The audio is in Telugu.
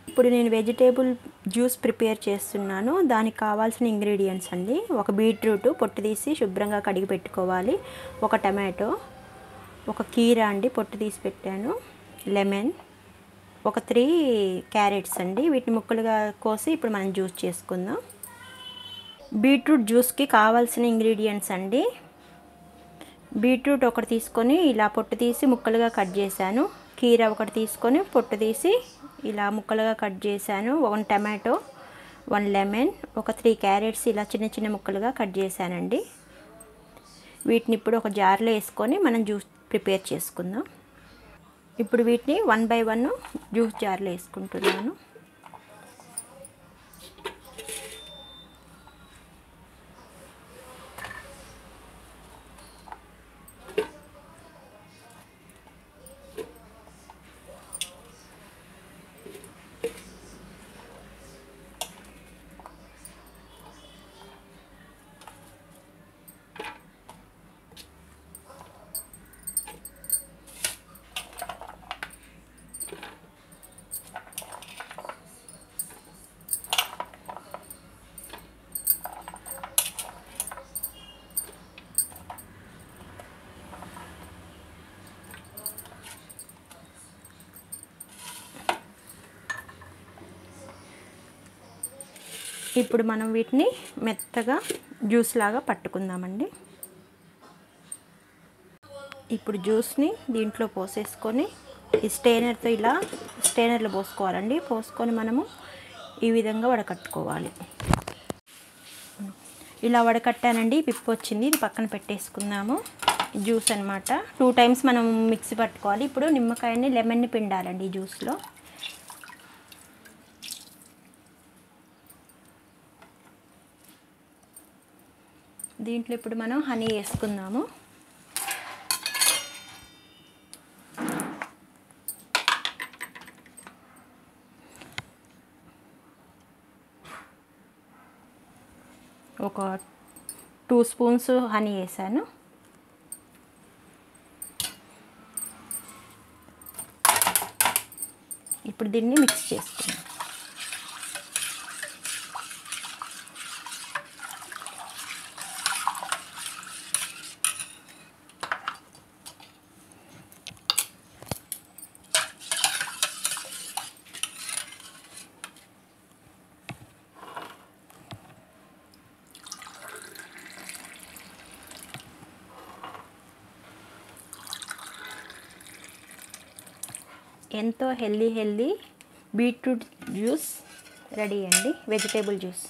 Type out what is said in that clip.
ఇప్పుడు నేను వెజిటేబుల్ జ్యూస్ ప్రిపేర్ చేస్తున్నాను. దానికి కావాల్సిన ఇంగ్రీడియంట్స్ అండి, ఒక బీట్రూట్ పొట్టు తీసి శుభ్రంగా కడిగి పెట్టుకోవాలి, ఒక టమాటో, ఒక కీరా అండి పొట్టు తీసి పెట్టాను, లెమన్, ఒక 3 క్యారెట్స్ అండి. వీటిని ముక్కలుగా కోసి ఇప్పుడు మనం జ్యూస్ చేసుకుందాం. బీట్రూట్ జ్యూస్కి కావాల్సిన ఇంగ్రీడియంట్స్ అండి, బీట్రూట్ ఒకటి తీసుకొని ఇలా పొట్టు తీసి ముక్కలుగా కట్ చేశాను, కీరా ఒకటి తీసుకొని పొట్టు తీసి ఇలా ముక్కలుగా కట్ చేశాను, 1 టమాటో, 1 లెమన్, ఒక 3 క్యారెట్స్ ఇలా చిన్న చిన్న ముక్కలుగా కట్ చేశానండి. వీటిని ఇప్పుడు ఒక జార్లో వేసుకొని మనం జ్యూస్ ప్రిపేర్ చేసుకుందాం. ఇప్పుడు వీటిని 1 బై 1 జ్యూస్ జార్లో వేసుకుంటున్నాను. ఇప్పుడు మనం వీటిని మెత్తగా జ్యూస్ లాగా పట్టుకుందామండి. ఇప్పుడు జ్యూస్ని దీంట్లో పోసేసుకొని ఈ స్టెయినర్తో ఇలా స్టెయినర్లో పోసుకోవాలండి. పోసుకొని మనము ఈ విధంగా వడకట్టుకోవాలి. ఇలా వడకట్టానండి, పిప్పు వచ్చింది, ఇది పక్కన పెట్టేసుకుందాము. జ్యూస్ అనమాట 2 టైమ్స్ మనం మిక్సీ పట్టుకోవాలి. ఇప్పుడు నిమ్మకాయని లెమన్ని పిండాలండి ఈ జ్యూస్లో. దీంట్లో ఇప్పుడు మనం హనీ వేసుకుందాము. ఒక 2 స్పూన్స్ హనీ వేసాను. ఇప్పుడు దీన్ని మిక్స్ చేసుకుందాం. ఎంతో హెల్దీ బీట్రూట్ జ్యూస్ రెడీ అండి, వెజిటేబుల్ జ్యూస్.